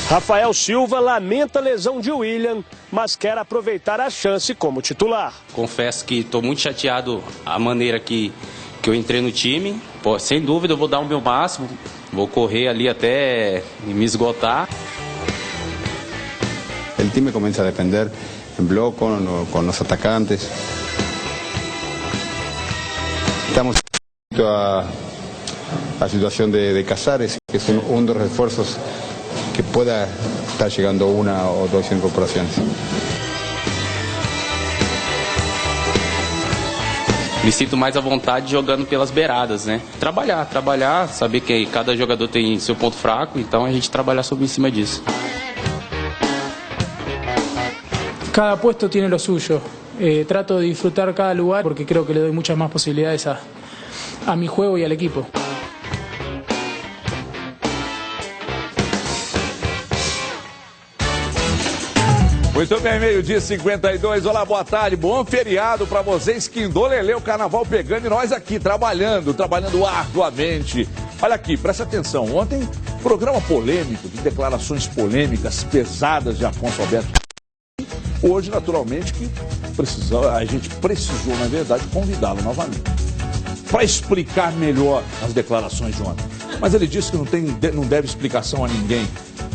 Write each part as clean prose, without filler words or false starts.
Rafael Silva lamenta a lesão de William, mas quer aproveitar a chance como titular. Confesso que estou muito chateado a maneira que eu entrei no time. Pô, sem dúvida eu vou dar o meu máximo, vou correr ali até me esgotar. O time começa a defender em bloco com os atacantes. Estamos a situação de Casares, que é um dos reforços que pueda estar llegando una o dos incorporaciones. Me sinto mais à vontade jogando pelas beiradas, né? Trabalhar, saber que cada jogador tem seu ponto fraco, então a gente trabalhar sobre em cima disso. Cada puesto tiene lo suyo. Trato de disfrutar cada lugar porque creo que le doy muchas más posibilidades a mi juego y al equipo. Muito bem, meio-dia 52. Olá, boa tarde, bom feriado para vocês. Quindolelê, o carnaval pegando e nós aqui trabalhando arduamente. Olha aqui, presta atenção. Ontem, programa polêmico, de declarações polêmicas, pesadas de Afonso Alberto. Hoje, naturalmente, que a gente precisou, na verdade, convidá-lo novamente para explicar melhor as declarações de ontem. Mas ele disse que não deve explicação a ninguém.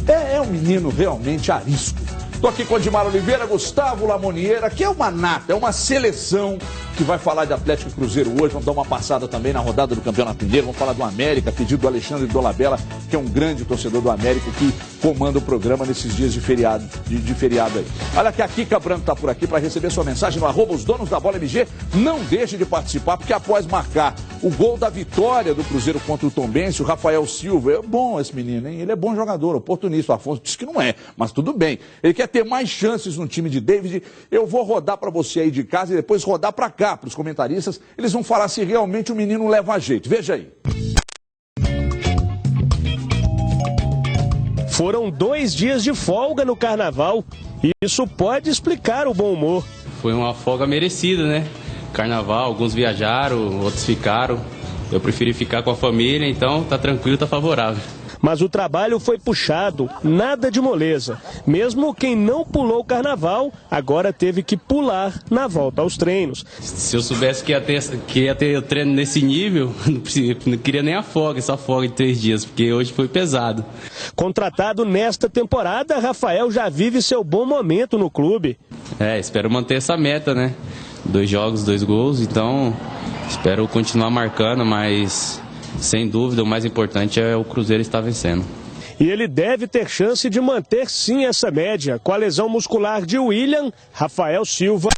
É um menino realmente arisco. Estou aqui com o Odimar Oliveira, Gustavo Lamoniera, que é uma nata, é uma seleção que vai falar de Atlético e Cruzeiro hoje. Vamos dar uma passada também na rodada do Campeonato Mineiro. Vamos falar do América, pedido do Alexandre Dolabella, que é um grande torcedor do América, que comanda o programa nesses dias de feriado, de feriado aí. Olha que a Kika Branco está por aqui para receber sua mensagem no @osdonosdabola_mg. Não deixe de participar, porque após marcar o gol da vitória do Cruzeiro contra o Tombense, o Rafael Silva, é bom esse menino, hein? Ele é bom jogador, oportunista. O Afonso disse que não é, mas tudo bem. Ele quer ter mais chances no time de David. Eu vou rodar para você aí de casa e depois rodar para cá, para os comentaristas. Eles vão falar se realmente o menino leva a jeito. Veja aí. Foram 2 dias de folga no carnaval e isso pode explicar o bom humor. Foi uma folga merecida, né? Carnaval, alguns viajaram, outros ficaram. Eu preferi ficar com a família, então tá tranquilo, tá favorável. Mas o trabalho foi puxado, nada de moleza. Mesmo quem não pulou o carnaval, agora teve que pular na volta aos treinos. Se eu soubesse que ia ter treino nesse nível, não queria nem a folga, essa folga de 3 dias, porque hoje foi pesado. Contratado nesta temporada, Rafael já vive seu bom momento no clube. Espero manter essa meta, né? 2 jogos, 2 gols, então espero continuar marcando, mas sem dúvida o mais importante é o Cruzeiro estar vencendo. E ele deve ter chance de manter sim essa média. Com a lesão muscular de William, Rafael Silva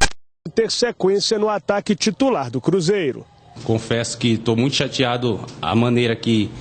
ter sequência no ataque titular do Cruzeiro. Confesso que estou muito chateado a maneira que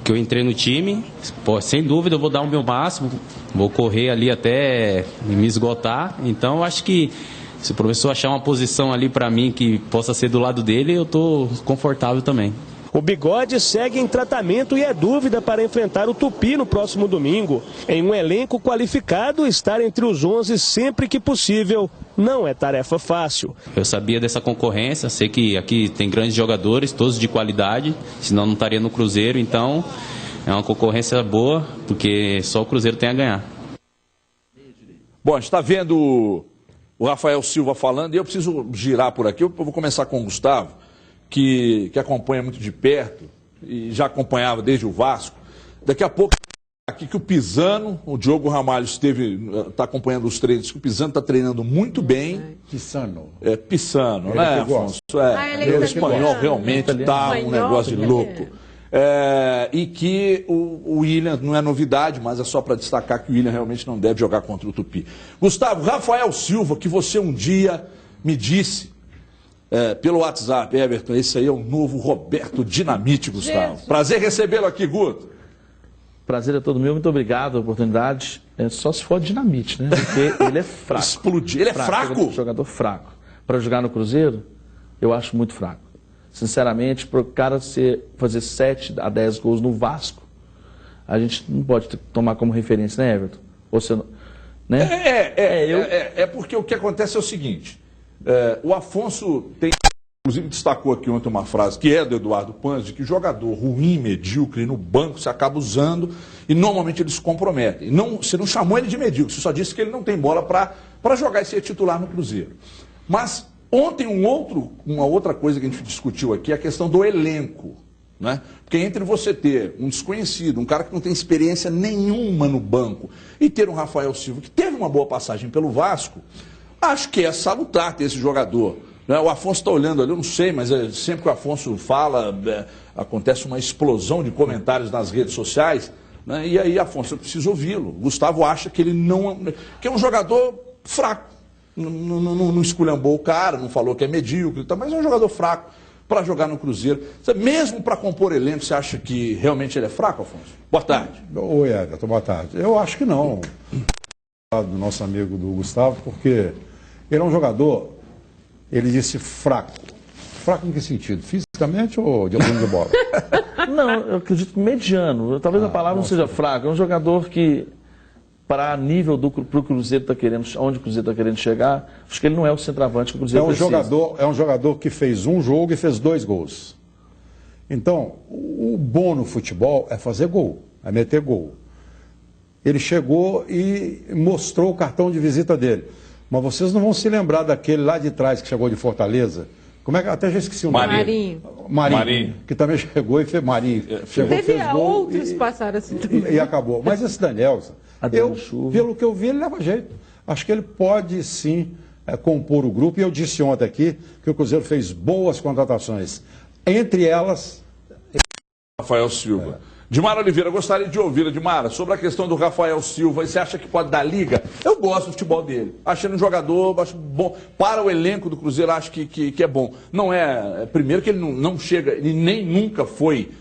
eu entrei no time. Pô, sem dúvida eu vou dar o meu máximo, vou correr ali até me esgotar. Então eu acho que se o professor achar uma posição ali para mim que possa ser do lado dele, eu estou confortável também. O Bigode segue em tratamento e é dúvida para enfrentar o Tupi no próximo domingo. Em um elenco qualificado, estar entre os 11 sempre que possível não é tarefa fácil. Eu sabia dessa concorrência, sei que aqui tem grandes jogadores, todos de qualidade, senão não estaria no Cruzeiro, então é uma concorrência boa, porque só o Cruzeiro tem a ganhar. Bom, a gente está vendo o Rafael Silva falando e eu preciso girar por aqui. Eu vou começar com o Gustavo, que acompanha muito de perto e já acompanhava desde o Vasco. Daqui a pouco, aqui que o Pisano, o Diogo Ramalho está acompanhando os treinos, que o Pisano está treinando muito bem. Pisano. Pisano, né, Afonso? O espanhol realmente está um negócio de louco. E que o William, não é novidade, mas é só para destacar que o William realmente não deve jogar contra o Tupi. Gustavo, Rafael Silva, que você um dia me disse pelo WhatsApp, Everton, esse aí é o novo Roberto Dinamite, Gustavo. Prazer recebê-lo aqui, Guto. Prazer é todo meu, muito obrigado pela oportunidade. Só se for dinamite, né? Porque ele é fraco. Explodir. Ele é fraco? Ele é um jogador fraco. Para jogar no Cruzeiro, eu acho muito fraco. Sinceramente, para o cara fazer 7 a 10 gols no Vasco, a gente não pode tomar como referência, né, Everton? Você, né? Porque o que acontece é o seguinte, o Afonso tem Inclusive destacou aqui ontem uma frase que é do Eduardo Panzi, de que jogador ruim, medíocre no banco você acaba usando e normalmente eles se comprometem. Você não chamou ele de medíocre, você só disse que ele não tem bola para jogar e ser titular no Cruzeiro. Mas ontem uma outra coisa que a gente discutiu aqui é a questão do elenco. Né? Porque entre você ter um desconhecido, um cara que não tem experiência nenhuma no banco, e ter um Rafael Silva que teve uma boa passagem pelo Vasco, acho que é salutar ter esse jogador. O Afonso está olhando ali, eu não sei, mas sempre que o Afonso fala, acontece uma explosão de comentários nas redes sociais, né? E aí, Afonso, eu preciso ouvi-lo. Gustavo acha que ele que é um jogador fraco, não esculhambou o cara, não falou que é medíocre, mas é um jogador fraco para jogar no Cruzeiro. Mesmo para compor elenco, você acha que realmente ele é fraco, Afonso? Boa tarde. Oi, Everton, boa tarde. Eu acho que não, do nosso amigo do Gustavo, porque ele é um jogador... Ele disse fraco. Fraco em que sentido? Fisicamente ou de volume de bola? Não, eu acredito que mediano. Talvez a palavra não seja fraco. É um jogador que, para nível pro Cruzeiro tá querendo, onde o Cruzeiro está querendo chegar, acho que ele não é o centroavante que o Cruzeiro precisa. É um jogador que fez um jogo e fez 2 gols. Então, o bom no futebol é fazer gol, é meter gol. Ele chegou e mostrou o cartão de visita dele. Mas vocês não vão se lembrar daquele lá de trás que chegou de Fortaleza. Como é que até já esqueci o nome? Marinho. Que também chegou e fez Marinho. Chegou, teve fez gol outros passaram assim também. E acabou. Mas esse Danielson, pelo que eu vi, ele leva jeito. Acho que ele pode sim compor o grupo. E eu disse ontem aqui que o Cruzeiro fez boas contratações. Entre elas, Rafael Silva. Dimara Oliveira, gostaria de ouvir, Dimara, sobre a questão do Rafael Silva. Você acha que pode dar liga? Eu gosto do futebol dele. Acho ele um jogador, acho bom. Para o elenco do Cruzeiro, acho que é bom. Não primeiro que ele não chega, ele nem nunca foi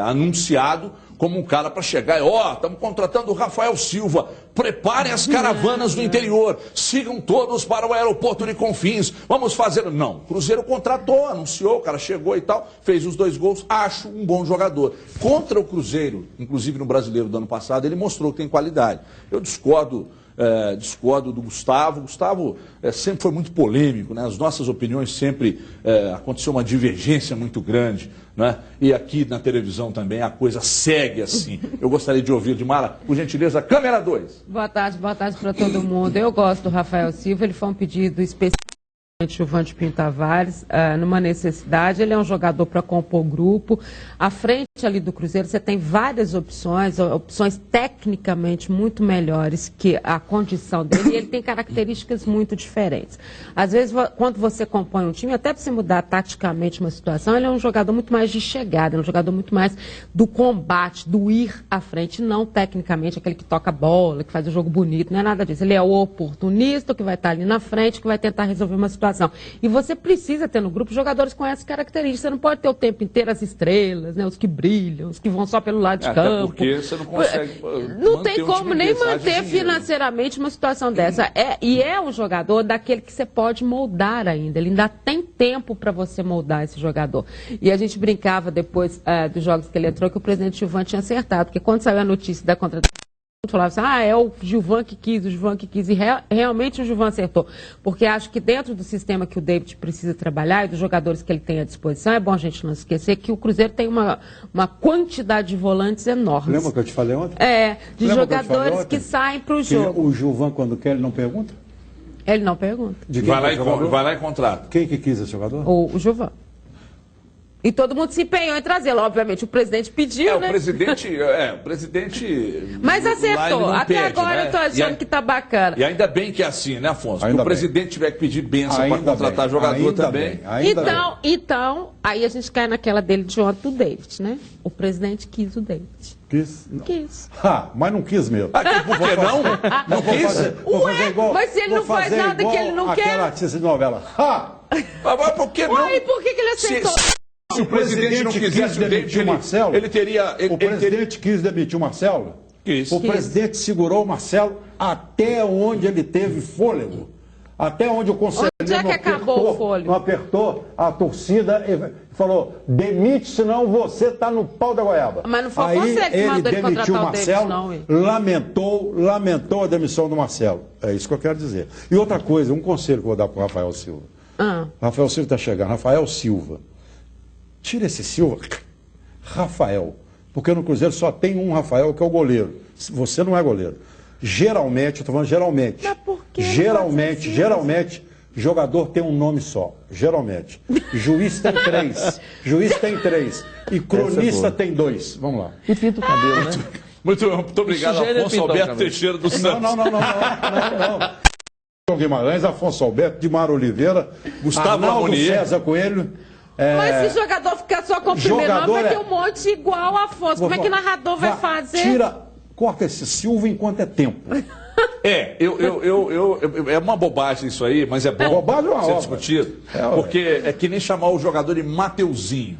anunciado como um cara para chegar e, estamos contratando o Rafael Silva. Preparem as caravanas do interior. Sigam todos para o aeroporto de Confins. Vamos fazer... Não, o Cruzeiro contratou, anunciou, o cara chegou e tal, fez os 2 gols. Acho um bom jogador. Contra o Cruzeiro, inclusive no Brasileiro do ano passado, ele mostrou que tem qualidade. Eu discordo do Gustavo. O Gustavo sempre foi muito polêmico, né? As nossas opiniões sempre aconteceu uma divergência muito grande, né? E aqui na televisão também a coisa segue assim. Eu gostaria de ouvir, Dimara, por gentileza, câmera 2. Boa tarde para todo mundo. Eu gosto do Rafael Silva, ele foi um pedido específico Gilvante Pinto Tavares, numa necessidade. Ele é um jogador para compor o grupo. À frente ali do Cruzeiro, você tem várias opções tecnicamente muito melhores que a condição dele, e ele tem características muito diferentes. Às vezes, quando você compõe um time, até para você mudar taticamente uma situação, ele é um jogador muito mais de chegada, é um jogador muito mais do combate, do ir à frente, não tecnicamente aquele que toca a bola, que faz o jogo bonito, não é nada disso. Ele é o oportunista, que vai estar ali na frente, que vai tentar resolver uma situação. E você precisa ter no grupo jogadores com essas características. Você não pode ter o tempo inteiro as estrelas, né, os que brilham, os que vão só pelo lado de campo. Até porque você não consegue não tem como nem manter financeiramente uma situação dessa. E é um jogador daquele que você pode moldar ainda. Ele ainda tem tempo para você moldar esse jogador. E a gente brincava depois dos jogos que ele entrou que o presidente Gilvan tinha acertado. Porque quando saiu a notícia da contratação, falava assim, é o Gilvan que quis, e realmente o Gilvan acertou, porque acho que dentro do sistema que o David precisa trabalhar e dos jogadores que ele tem à disposição, é bom a gente não esquecer que o Cruzeiro tem uma quantidade de volantes enormes. Lembra que eu te falei ontem? De jogadores que saem para o jogo. O Gilvan, quando quer, ele não pergunta? Ele não pergunta. Vai lá e contrata. Quem que quis esse jogador? O Gilvan. E todo mundo se empenhou em trazê-lo. Obviamente, o presidente pediu, né? O presidente... Mas acertou. Até pede, agora, né? eu tô achando que tá bacana. E ainda bem que é assim, né, Afonso? Se o presidente tiver que pedir bênção para contratar jogador também. Então, aí a gente cai naquela dele de ontem do David, né? O presidente quis o David. Quis? Não. Quis. Mas não quis mesmo. Por que não? Não quis? Mas se ele não faz nada que ele não quer... Aquela artista de novela. Mas por que não? E por que ele aceitou? Se o presidente não quisesse demitir o Marcelo, ele teria... O presidente quis demitir o Marcelo? Isso. O presidente segurou o Marcelo até onde ele teve fôlego. Até onde o conselheiro não apertou a torcida e falou, demite, senão você está no pau da goiaba. Mas não foi você que mandou ele contratar o David, não. Lamentou a demissão do Marcelo. É isso que eu quero dizer. E outra coisa, um conselho que eu vou dar para o Rafael Silva. Rafael Silva está chegando. Rafael Silva. Tira esse Silva. Rafael. Porque no Cruzeiro só tem um Rafael, que é o goleiro. Você não é goleiro. Geralmente, eu estou falando geralmente. Mas por que Geralmente, jogador tem um nome só. Geralmente. Juiz tem 3. Juiz tem 3. E cronista tem 2. Vamos lá. E pinta o cabelo, né? Muito obrigado, Afonso Alberto Teixeira do Santos. Não. Guimarães, Afonso Alberto, Dimar Oliveira, Gustavo Arnaldo César Coelho. Mas se o jogador ficar só com o primeiro nome, vai ter um monte igual a Afonso. Como é que o narrador vai fazer? Corta esse Silva enquanto é tempo. É uma bobagem isso aí, mas é bom ser discutido. Porque é que nem chamar o jogador de Mateuzinho.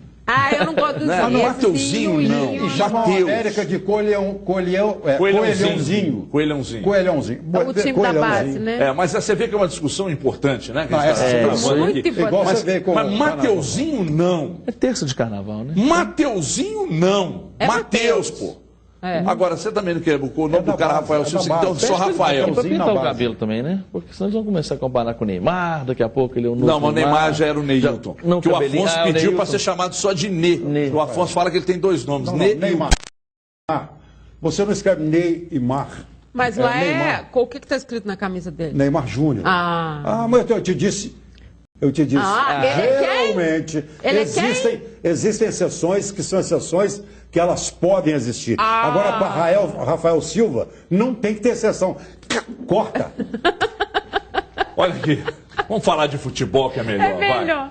Eu não gosto do Mateuzinho, não. E chamar o América de Coelhãozinho. Coelhãozinho. O time da base, né? Mas você vê que é uma discussão importante, né? Muito importante. Mas Mateuzinho, não. É terça de carnaval, né? Mateuzinho, não. Mateus, pô. Agora, você também não quer o nome do cara Rafael Silva, então só Rafael. Tem pra pintar o cabelo também, né? Porque senão eles vão começar a comparar com o Neymar, daqui a pouco ele é o novo. Não, mas o Neymar já era o Neilton. Que o Afonso pediu para ser chamado só de Ney. O Afonso fala que ele tem 2 nomes. Neymar. Você não escreve Neymar. Mas lá o que está escrito na camisa dele? Neymar Júnior. Mas eu te disse. Geralmente existem exceções que são exceções que elas podem existir. Agora, para Rafael Silva, não tem que ter exceção. Corta. Olha aqui. Vamos falar de futebol, que é melhor. Melhor.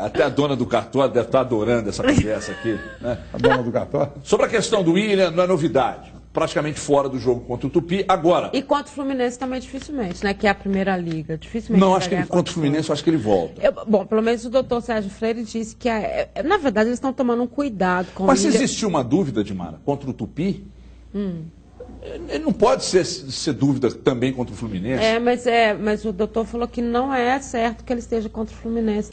Até a dona do cartório deve estar adorando essa conversa aqui. Né? A dona do cartório? Sobre a questão do William, não é novidade. Praticamente fora do jogo contra o Tupi. Agora... E contra o Fluminense também dificilmente, né? Que é a primeira liga. Dificilmente. Não, acho que contra o Fluminense, eu acho que ele volta. Bom, pelo menos o doutor Sérgio Freire disse que, na verdade, eles estão tomando um cuidado com Mas se existiu uma dúvida, Dimara, contra o Tupi, ele não pode ser dúvida também contra o Fluminense. Mas o doutor falou que não é certo que ele esteja contra o Fluminense.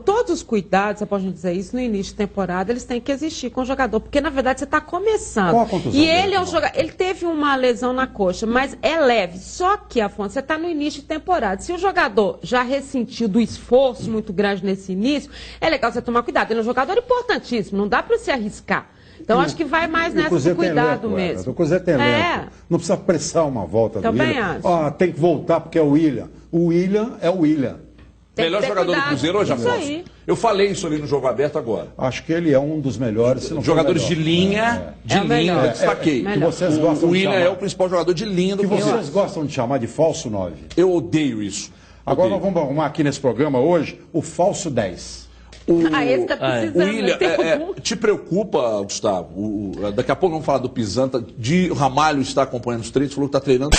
Todos os cuidados, você pode dizer isso, no início de temporada, eles têm que existir com o jogador, porque na verdade você está começando. Qual a contusão e ele é um jogador, ele teve uma lesão na coxa, mas é leve. Só que, Afonso, você está no início de temporada. Se o jogador já ressentiu do esforço muito grande nesse início, é legal você tomar cuidado. Ele é um jogador importantíssimo, não dá para se arriscar. Então, acho que vai mais nessa do cuidado mesmo. O Cruzeiro tem elenco. Não precisa pressar uma volta do William. Também acho. Tem que voltar porque é o William. O William é o William. Melhor jogador do Cruzeiro hoje, Afonso? Eu falei isso ali no Jogo Aberto agora. Acho que ele é um dos melhores, se não jogadores de linha, eu destaquei. Que vocês gostam o William é o principal jogador de linha do Cruzeiro. Que vocês gostam de chamar de falso 9. Eu odeio isso. Agora nós vamos arrumar aqui nesse programa hoje o falso 10. Esse tá precisando. O William, te preocupa, Gustavo? Daqui a pouco vamos falar do Pizanta. O Ramalho está acompanhando os treinos, falou que está treinando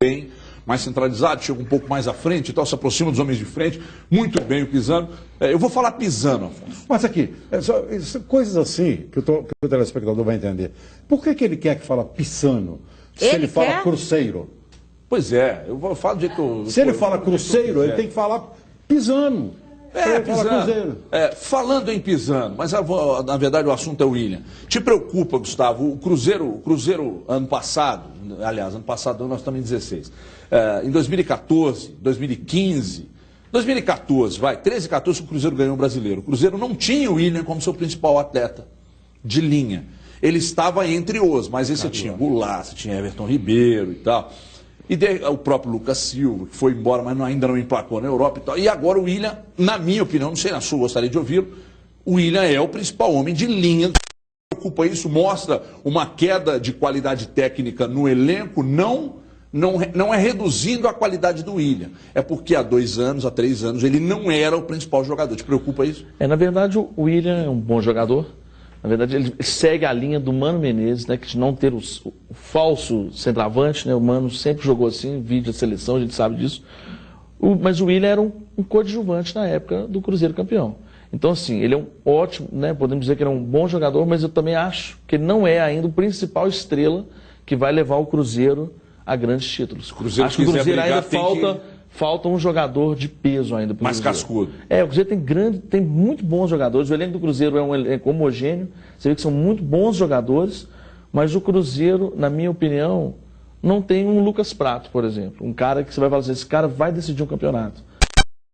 bem, mais centralizado, chega um pouco mais à frente, então se aproxima dos homens de frente, muito bem o Pisano. Eu vou falar Pisano, Afonso. Mas aqui, coisas assim que o telespectador vai entender. Por que ele quer que fala Pisano se ele fala Cruzeiro? Pois é, eu falo do jeito que eu... Se ele fala Cruzeiro, ele tem que falar Pisano. Pisano. Falando em Pisano, mas na verdade o assunto é o William. Te preocupa, Gustavo, o Cruzeiro ano passado, aliás, ano passado nós estamos em 16, em 2014, 2015, 13 e 14 o Cruzeiro ganhou o Brasileiro. O Cruzeiro não tinha o William como seu principal atleta de linha. Ele estava entre os, mas aí você tinha Goulart, você tinha Everton Ribeiro e tal. E o próprio Lucas Silva, que foi embora, mas ainda não emplacou na Europa e tal. E agora o William, na minha opinião, não sei na sua, gostaria de ouvi-lo, o William é o principal homem de linha. Preocupa isso, mostra uma queda de qualidade técnica no elenco, não é reduzindo a qualidade do William. É porque há 2 anos, há 3 anos, ele não era o principal jogador. Te preocupa isso? Na verdade, o William é um bom jogador. Na verdade, ele segue a linha do Mano Menezes, né, que de não ter o falso centroavante, né, o Mano sempre jogou assim, vídeo da seleção, a gente sabe disso. Mas o William era um coadjuvante na época do Cruzeiro campeão. Então, assim, ele é um ótimo, né, podemos dizer que ele é um bom jogador, mas eu também acho que ele não é ainda o principal estrela que vai levar o Cruzeiro a grandes títulos. Acho que o Cruzeiro ainda falta um jogador de peso ainda. Mais cascudo. O Cruzeiro tem muito bons jogadores. O elenco do Cruzeiro é um elenco homogêneo. Você vê que são muito bons jogadores, mas o Cruzeiro, na minha opinião, não tem um Lucas Prato, por exemplo. Um cara que você vai falar assim, esse cara vai decidir um campeonato.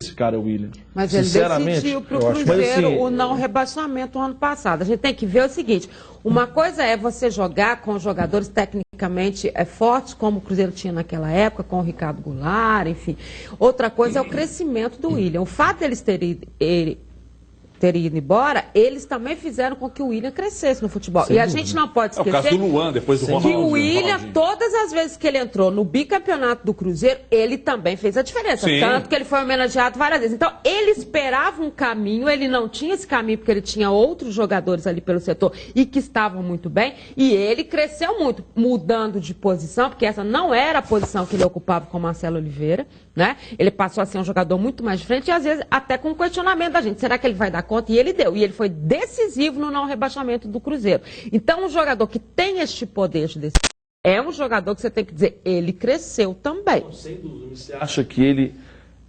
esse cara é o William. Mas ele decidiu para o Cruzeiro assim, o não rebaixamento ano passado. A gente tem que ver o seguinte, uma coisa é você jogar com jogadores tecnicamente fortes, como o Cruzeiro tinha naquela época, com o Ricardo Goulart, enfim. Outra coisa é o crescimento do William. O fato deles terem ido embora, eles também fizeram com que o William crescesse no futebol. Sem e a dúvida. gente não pode esquecer... É o caso do Luan, depois do Ronaldinho. Que o William, todas as vezes que ele entrou no bicampeonato do Cruzeiro, ele também fez a diferença. Sim. Tanto que ele foi homenageado várias vezes. Então, ele esperava um caminho, ele não tinha esse caminho, porque ele tinha outros jogadores ali pelo setor e que estavam muito bem. E ele cresceu muito, mudando de posição, porque essa não era a posição que ele ocupava com o Marcelo Oliveira, né? Ele passou a ser um jogador muito mais de frente e, às vezes, até com questionamento da gente. Será que ele vai dar conta? E ele deu. E ele foi decisivo no não rebaixamento do Cruzeiro. Então, um jogador que tem este poder de decisão é um jogador que você tem que dizer, ele cresceu também. Sem dúvida. Você acha que ele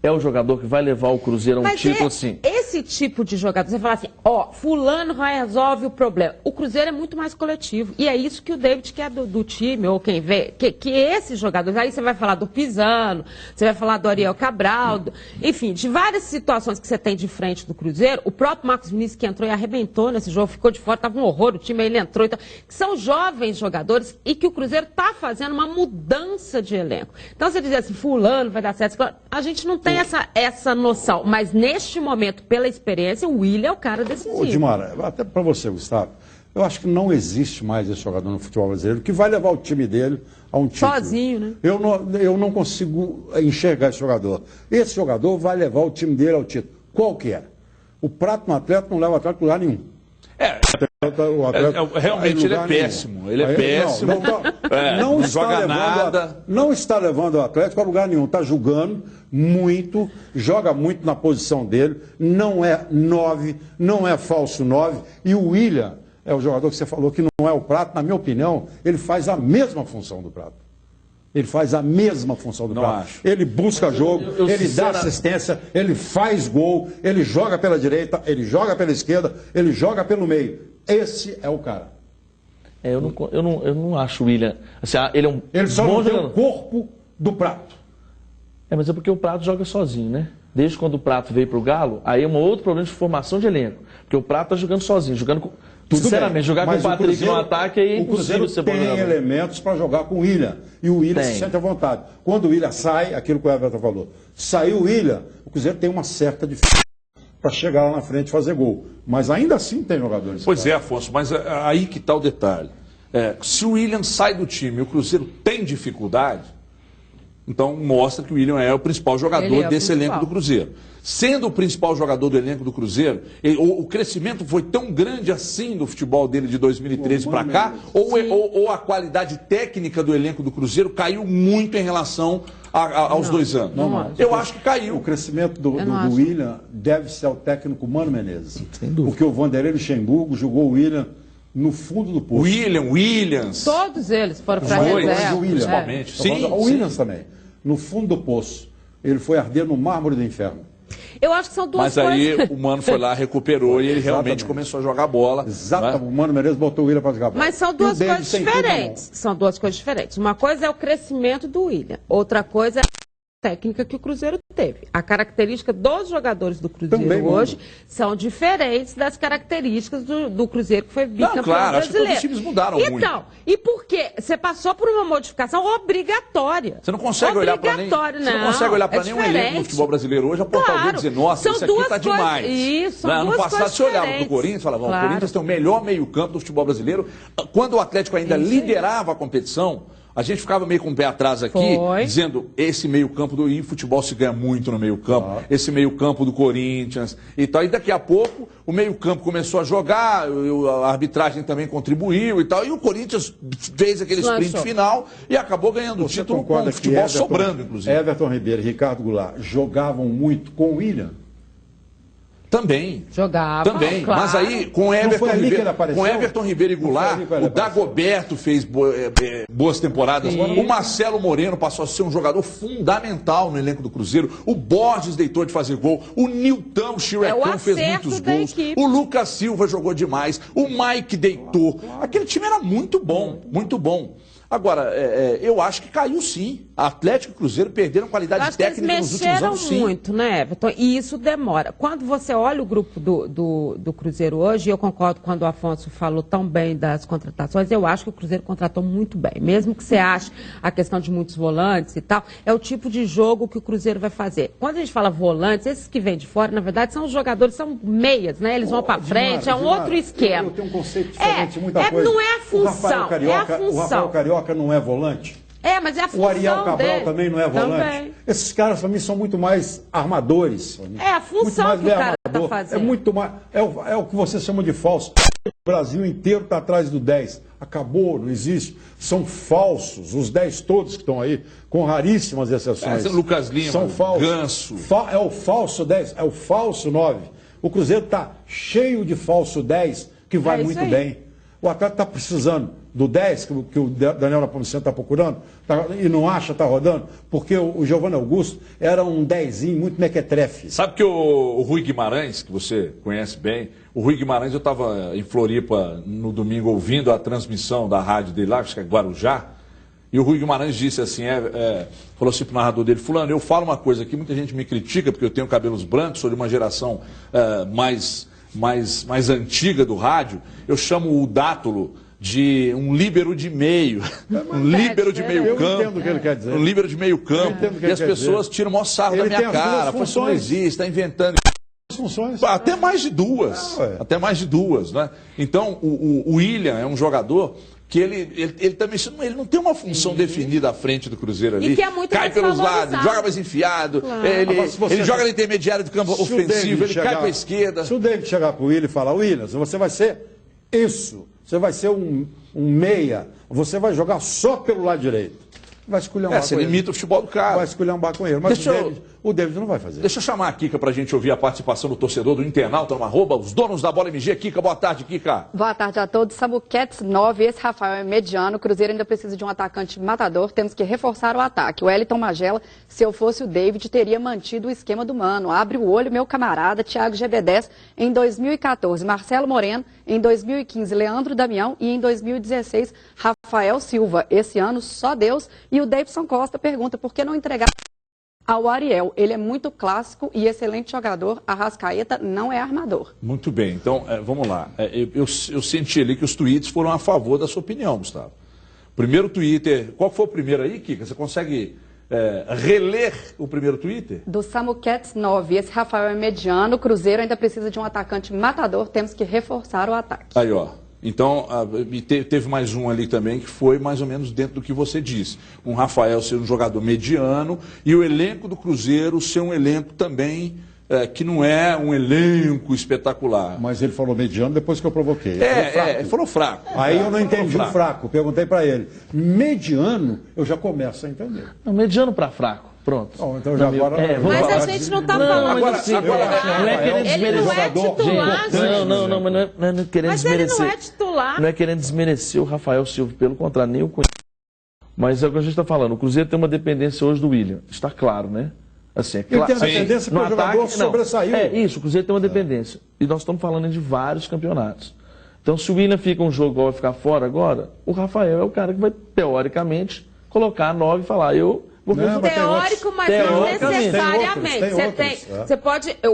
é o jogador que vai levar o Cruzeiro a um título assim? Esse tipo de jogador, você fala assim, ó, fulano resolve o problema. O Cruzeiro é muito mais coletivo. E é isso que o David quer do time, ou quem vê, que esses jogadores, aí você vai falar do Pisano, você vai falar do Ariel Cabral, enfim, de várias situações que você tem de frente do Cruzeiro, o próprio Marcos Vinícius que entrou e arrebentou nesse jogo, ficou de fora, estava um horror, o time aí ele entrou, então, que são jovens jogadores e que o Cruzeiro está fazendo uma mudança de elenco. Então você dizer assim, fulano vai dar certo, a gente não tem essa noção, mas neste momento, pela experiência, o William é o cara decisivo. Ô, Dimara, até para você, Gustavo, eu acho que não existe mais esse jogador no futebol brasileiro que vai levar o time dele a um título. Sozinho, né? Eu não consigo enxergar esse jogador. Esse jogador vai levar o time dele ao título. Qual que é? O Prato no Atlético não leva o Atlético a lugar nenhum. Realmente ele é péssimo. Ele é péssimo. Não joga nada. Não está levando o Atlético a lugar nenhum. Está jogando muito, joga muito na posição dele. Não é 9, não é falso 9. E o William é o jogador que você falou que não é o Prato. Na minha opinião, ele faz a mesma função do Prato. Ele faz a mesma função do Prato. Ele busca jogo, ele dá assistência, ele faz gol, ele joga pela direita, ele joga pela esquerda, ele joga pelo meio. Esse é o cara. Eu não acho o William... Assim, ele é um ele só bom não tem jogador. o corpo do Prato. Mas é porque o Prato joga sozinho, né? Desde quando o Prato veio para o Galo, aí é um outro problema de formação de elenco. Porque o Prato está jogando sozinho, jogando com... Tudo sinceramente, bem, jogar com o Patrick no ataque é impossível ser bom jogador. O Cruzeiro tem elementos para jogar com o William. E o William se sente à vontade. Quando o William sai, aquilo que o Everton falou, saiu o William, o Cruzeiro tem uma certa dificuldade para chegar lá na frente e fazer gol. Mas ainda assim tem jogadores. Pois é, Afonso, mas aí que está o detalhe. Se o William sai do time e o Cruzeiro tem dificuldade, então mostra que o William é o principal jogador desse elenco do Cruzeiro. Sendo o principal jogador do elenco do Cruzeiro, o crescimento foi tão grande assim do futebol dele de 2013 para cá, ou a qualidade técnica do elenco do Cruzeiro caiu muito em relação aos 2 anos? Eu acho que caiu. O crescimento do William deve ser ao técnico Mano Menezes. Sem dúvida. Porque o Vanderlei Luxemburgo jogou o William no fundo do poço. Williams. Todos eles foram para a reserva. O William, principalmente. Sim, o Williams também. No fundo do poço. Ele foi arder no mármore do inferno. Eu acho que são duas coisas. Mas aí o Mano foi lá, recuperou e ele realmente começou a jogar bola. Exatamente. O Mano Menezes botou o William para jogar bola. Mas são duas coisas diferentes. São duas coisas diferentes. Uma coisa é o crescimento do William. Outra coisa é a técnica que o Cruzeiro teve. A característica dos jogadores do Cruzeiro também, hoje são diferentes das características do Cruzeiro que foi bicampeão brasileiro. Acho que todos os times mudaram muito. Então, e por quê? Você passou por uma modificação obrigatória. Você não consegue olhar para nenhum elenco do futebol brasileiro hoje, apontar alguém e dizer, nossa, isso aqui está demais. Isso, ano passado você olhava para o Corinthians e falava, o Corinthians tem o melhor meio-campo do futebol brasileiro. Quando o Atlético ainda liderava a competição, a gente ficava meio com o pé atrás aqui, dizendo, esse meio-campo do futebol se ganha muito no meio-campo, esse meio-campo do Corinthians e tal. E daqui a pouco o meio-campo começou a jogar, a arbitragem também contribuiu e tal, e o Corinthians fez aquele sprint final e acabou ganhando o título com o futebol sobrando, inclusive. Everton Ribeiro e Ricardo Goulart jogavam muito com o William? Também. Jogavam, também. Claro. Mas aí, com Everton Ribeiro e Goulart, o Dagoberto fez boas temporadas. O Marcelo Moreno passou a ser um jogador fundamental no elenco do Cruzeiro. O Borges deitou de fazer gol. O Nilton Chirecão fez muitos gols. O Lucas Silva jogou demais. O Mike deitou. Aquele time era muito bom, muito bom. Agora, eu acho que caiu sim. Atlético e Cruzeiro perderam qualidade técnica nos últimos anos, sim. Muito, né, Everton? E isso demora. Quando você olha o grupo do Cruzeiro hoje, eu concordo quando o Afonso falou tão bem das contratações, eu acho que o Cruzeiro contratou muito bem. Mesmo que você ache a questão de muitos volantes e tal, é o tipo de jogo que o Cruzeiro vai fazer. Quando a gente fala volantes, esses que vêm de fora, na verdade, são os jogadores, são meias, né? Eles vão para frente, é um outro esquema. Eu tenho um conceito diferente de muita coisa. Não é a função, O Rafael Carioca não é volante? Mas é a função. O Ariel Cabral dele também não é volante? Também. Esses caras, para mim, são muito mais armadores. É a função que o cara está fazendo. É muito mais. É o que você chama de falso. O Brasil inteiro está atrás do 10. Acabou, não existe. São falsos. Os 10 todos que estão aí, com raríssimas exceções. Lucas Lima, são falsos. Ganso. É o falso 10, é o falso 9. O Cruzeiro está cheio de falso 10 que vai muito bem. O Atlético está precisando do 10, que o Daniel Nepomuceno está procurando, e não acha, está rodando, porque o Giovanni Augusto era um 10zinho muito mequetrefe. Sabe que o Rui Guimarães, que você conhece bem, o Rui Guimarães, eu estava em Floripa no domingo ouvindo a transmissão da rádio dele lá, acho que é Guarujá, e o Rui Guimarães disse assim, falou assim para o narrador dele, fulano, eu falo uma coisa aqui, muita gente me critica porque eu tenho cabelos brancos, sou de uma geração mais antiga do rádio, eu chamo o Dátulo de um líbero de meio, um líbero de meio campo. Eu entendo o que ele quer dizer. Um líbero de meio campo. E as pessoas tiram o maior sarro da minha cara. Isso não existe, está inventando. Funções. Até mais de duas. Até mais de duas, né? Então, o William é um jogador que ele também ele não tem uma função definida à frente do Cruzeiro ali. E que é muito cai pelos lados, joga mais enfiado, ele joga na intermediária do campo ofensivo, ele cai para a esquerda. Se o David chegar para o William e falar, William, você vai ser isso. Você vai ser um meia, você vai jogar só pelo lado direito. Vai esculhambar você limita o futebol do cara. Vai esculhambar com ele. Mas o David não vai fazer. Deixa eu chamar a Kika para a gente ouvir a participação do torcedor do internauta no @ os donos da bola MG. Kika, boa tarde, Kika. Boa tarde a todos. Samuquetes 9, esse Rafael é mediano. O Cruzeiro ainda precisa de um atacante matador. Temos que reforçar o ataque. O Elton Magela, se eu fosse o David, teria mantido o esquema do Mano. Abre o olho, meu camarada. Thiago GB10 em 2014. Marcelo Moreno em 2015. Leandro Damião e em 2016, Rafael Silva. Esse ano, só Deus. E o Davidson Costa pergunta por que não entregar ao Ariel. Ele é muito clássico e excelente jogador. Arrascaeta não é armador. Muito bem, então vamos lá. Eu senti ali que os tweets foram a favor da sua opinião, Gustavo. Primeiro Twitter, qual foi o primeiro aí, Kika? Você consegue reler o primeiro Twitter? Do Samuquetes 9, esse Rafael é mediano. O Cruzeiro ainda precisa de um atacante matador. Temos que reforçar o ataque. Aí, ó. Então, teve mais um ali também que foi mais ou menos dentro do que você disse. Um Rafael ser um jogador mediano e o elenco do Cruzeiro ser um elenco também que não é um elenco espetacular. Mas ele falou mediano depois que eu provoquei. Ele falou fraco. Aí eu não entendi o fraco. Perguntei para ele. Mediano, eu já começo a entender. Não, mediano para fraco. Pronto. Então já agora... mas a gente não está falando não é querendo desmerecer. Ele não é titular, Não, mas não é querendo mas desmerecer. Ele não é titular. Não é querendo desmerecer o Rafael Silva, pelo contrário, nem o conheço. Mas é o que a gente está falando. O Cruzeiro tem uma dependência hoje do William. Está claro, né? Assim, ele tem uma dependência porque o jogador sobressaiu. É isso, o Cruzeiro tem uma dependência. E nós estamos falando de vários campeonatos. Então, se o William fica um jogo igual vai ficar fora agora, o Rafael é o cara que vai, teoricamente, colocar a 9 e falar, teórico, mas não necessariamente.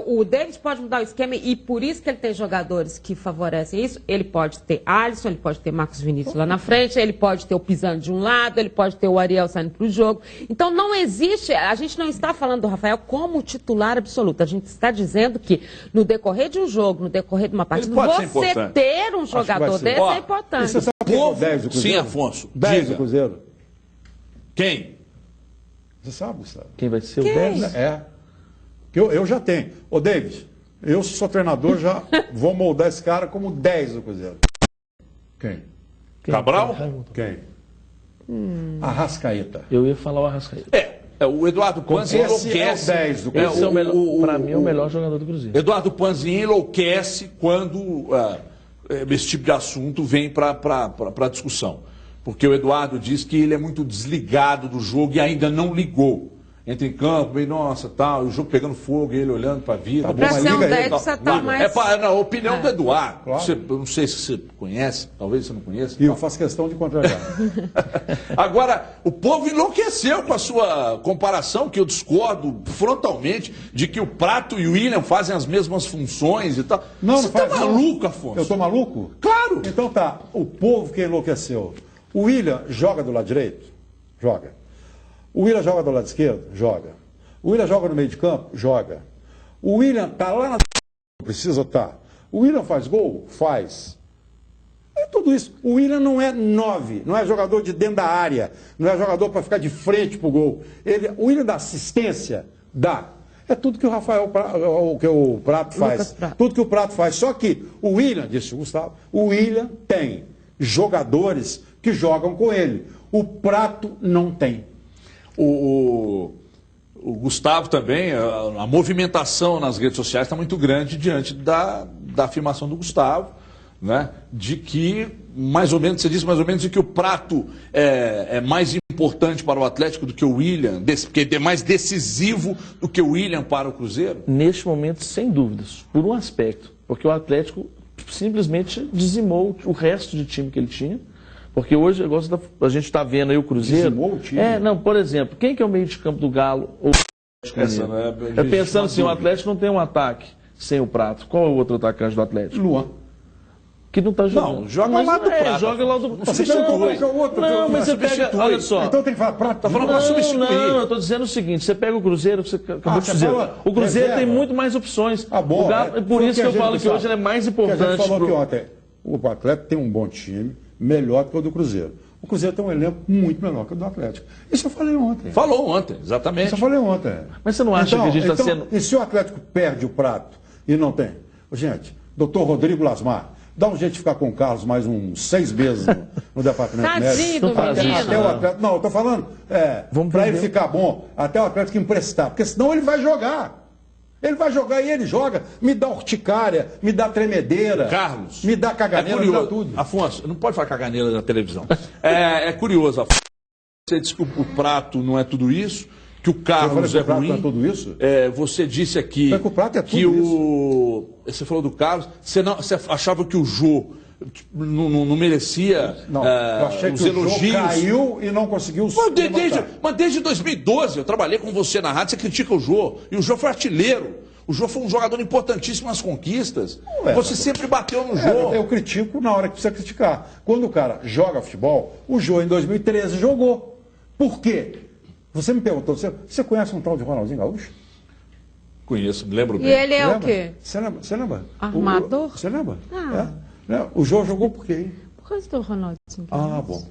O David pode mudar o esquema e por isso que ele tem jogadores que favorecem isso. Ele pode ter Alisson, ele pode ter Marcos Vinícius lá na frente, ele pode ter o Pisano de um lado, ele pode ter o Ariel saindo para o jogo. Então não existe, a gente não está falando do Rafael como titular absoluto. A gente está dizendo que no decorrer de um jogo, no decorrer de uma partida, você ter um jogador desse é importante. Você sabe quem é o 10 do Cruzeiro? Sim, Afonso. 10 do Cruzeiro. Quem? Você sabe, Gustavo? Quem vai ser o 10? Eu já tenho. Ô, David, eu sou treinador, já vou moldar esse cara como 10 do Cruzeiro. Quem? Cabral? Quem? Arrascaeta. Eu ia falar o Arrascaeta. O Eduardo Panzi enlouquece. Esse é o 10 do Cruzeiro. Para mim é o melhor jogador do Cruzeiro. Eduardo Panzi enlouquece quando esse tipo de assunto vem para a discussão. Porque o Eduardo diz que ele é muito desligado do jogo e ainda não ligou. entra em campo, bem, nossa, tal, o jogo pegando fogo, e ele olhando para a vida. Pra ser um 10, você tá mais... É na opinião do Eduardo. Claro. Eu não sei se você conhece, talvez você não conheça. E eu faço questão de contrariar. Agora, o povo enlouqueceu com a sua comparação, que eu discordo frontalmente, de que o Prato e o William fazem as mesmas funções e tal. Não, você tá maluco, Afonso? Eu tô maluco? Claro! Então tá, o povo que enlouqueceu. O William joga do lado direito? Joga. O William joga do lado esquerdo? Joga. O William joga no meio de campo? Joga. O William tá lá na... Precisa estar. O William faz gol? Faz. É tudo isso. O William não é 9, não é jogador de dentro da área, não é jogador para ficar de frente pro gol. O William dá assistência? Dá. É tudo que o Prato faz. Tudo que o Prato faz. Só que o William, disse o Gustavo, o William tem jogadores que jogam com ele. O Prato não tem. O Gustavo também, a movimentação nas redes sociais está muito grande diante da afirmação do Gustavo, né? De que, mais ou menos, você disse mais ou menos, de que o Prato é mais importante para o Atlético do que o William, porque é mais decisivo do que o William para o Cruzeiro? Neste momento, sem dúvidas, por um aspecto, porque o Atlético simplesmente dizimou o resto de time que ele tinha. Porque hoje a gente está vendo aí o Cruzeiro. Dizimou o time? Por exemplo, quem que é o meio de campo do Galo ou do Atlético? Pensando assim, o Atlético não tem um ataque sem o Prato. Qual é o outro atacante do Atlético? Luan. Que não está jogando. Não, joga lá do Prato. Joga lá do Não, mas você pega, olha só. Então tem que falar Prato. Tá falando para substituir. Não, eu estou dizendo o seguinte, você pega o Cruzeiro, você acabou de dizer. O Cruzeiro tem muito mais opções. Bom, o Galo, por isso que eu falo que hoje ele é mais importante. A gente falou que ontem, o Atlético tem um bom time, melhor do que o do Cruzeiro. O Cruzeiro tem um elenco muito menor que o do Atlético. Isso eu falei ontem. Falou ontem, exatamente. Isso eu falei ontem. Mas você não acha que a gente está sendo... E se o Atlético perde o Prato e não tem? Gente, doutor Rodrigo Lasmar, dá um jeito de ficar com o Carlos mais uns 6 meses no departamento médico. Até o Atlético... Não, eu estou falando, para ele ficar bom, até o Atlético emprestar, porque senão ele vai jogar. Ele vai jogar e ele joga. Me dá urticária, me dá tremedeira. Carlos. Me dá caganeira, me dá tudo. Afonso, não pode falar caganeira na televisão. É curioso, Afonso. Você disse que o Prato não é tudo isso, que o Carlos é ruim. Não é tudo isso? Você disse aqui que o Prato é tudo isso. Você falou do Carlos. Você achava que o Jô não merecia eu achei os que elogios. O Jô caiu e não conseguiu... Mas desde 2012, eu trabalhei com você na rádio, você critica o Jô. E o Jô foi artilheiro. O Jô foi um jogador importantíssimo nas conquistas. Você sempre bateu no Jô. Eu critico na hora que precisa criticar. Quando o cara joga futebol, o Jô em 2013 jogou. Por quê? Você me perguntou, você conhece um tal de Ronaldinho Gaúcho? Conheço, me lembro bem. E ele é o quê? Você lembra? Armador? Você lembra? O Jô jogou por quê? Por causa do Ronaldinho. Bom.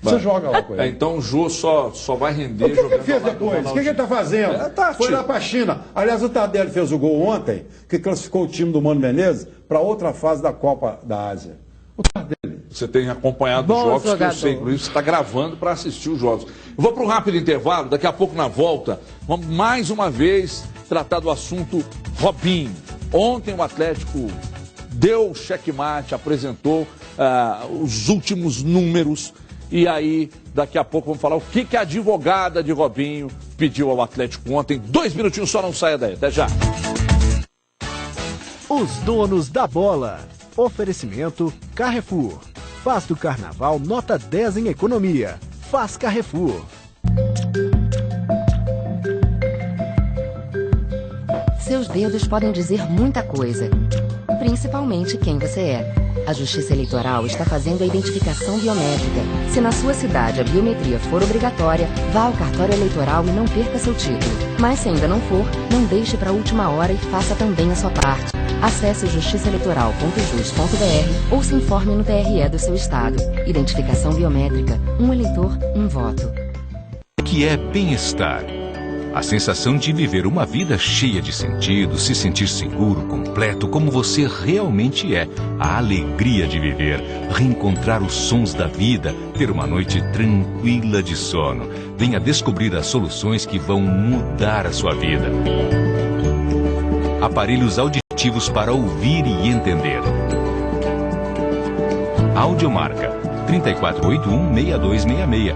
Você joga lá com ele. Então o Jô só vai render. O que ele fez depois? O que ele está fazendo? Foi lá para a China. Aliás, o Tardelli fez o gol ontem, que classificou o time do Mano Menezes para outra fase da Copa da Ásia. O Tardelli. Você tem acompanhado os jogos, que eu sei, inclusive você está gravando para assistir os jogos. Eu vou para um rápido intervalo, daqui a pouco na volta, vamos mais uma vez tratar do assunto Robinho. Ontem o Atlético deu checkmate, apresentou os últimos números. E aí, daqui a pouco, vamos falar o que a advogada de Robinho pediu ao Atlético ontem. 2 minutinhos só, não saia daí. Até já. Os donos da bola. Oferecimento Carrefour. Faz do carnaval nota 10 em economia. Faz Carrefour. Seus dedos podem dizer muita coisa, principalmente quem você é. A Justiça Eleitoral está fazendo a identificação biométrica. Se na sua cidade a biometria for obrigatória, vá ao cartório eleitoral e não perca seu título. Mas se ainda não for, não deixe para a última hora e faça também a sua parte. Acesse justiçaeleitoral.jus.br ou se informe no TRE do seu estado. Identificação biométrica. Um eleitor, um voto. O que é bem-estar? A sensação de viver uma vida cheia de sentido, se sentir seguro, completo, como você realmente é. A alegria de viver, reencontrar os sons da vida, ter uma noite tranquila de sono. Venha descobrir as soluções que vão mudar a sua vida. Aparelhos auditivos para ouvir e entender. Audiomarca 3481-6266.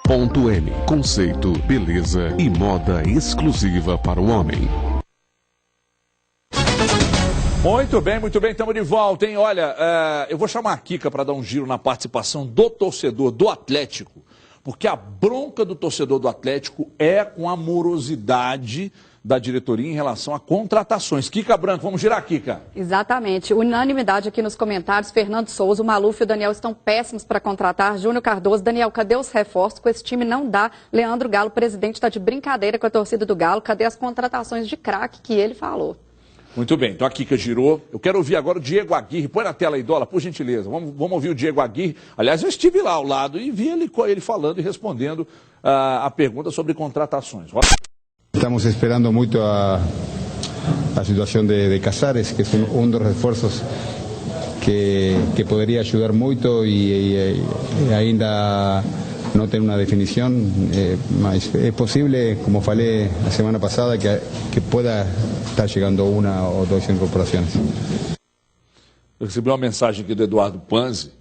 Ponto M. Conceito, beleza e moda exclusiva para o homem. Muito bem, estamos de volta, hein? Olha, eu vou chamar a Kika para dar um giro na participação do torcedor do Atlético, porque a bronca do torcedor do Atlético é com a morosidade da diretoria em relação a contratações. Kika Branco, vamos girar, Kika. Exatamente. Unanimidade aqui nos comentários. Fernando Souza, o Maluf e o Daniel estão péssimos para contratar. Júnior Cardoso, Daniel, cadê os reforços? Com esse time não dá. Leandro Galo, presidente, está de brincadeira com a torcida do Galo. Cadê as contratações de craque que ele falou? Muito bem, então a Kika girou. Eu quero ouvir agora o Diego Aguirre. Põe na tela aí, Dólar, por gentileza. Vamos ouvir o Diego Aguirre. Aliás, eu estive lá ao lado e vi ele falando e respondendo a pergunta sobre contratações. Estamos esperando muito a situação de Casares, que é dos reforços que poderia ajudar muito e ainda não tem uma definição, mas é possível, como falei a semana passada, que pueda estar chegando uma ou duas incorporações. Eu recebi uma mensagem aqui do Eduardo Panzi,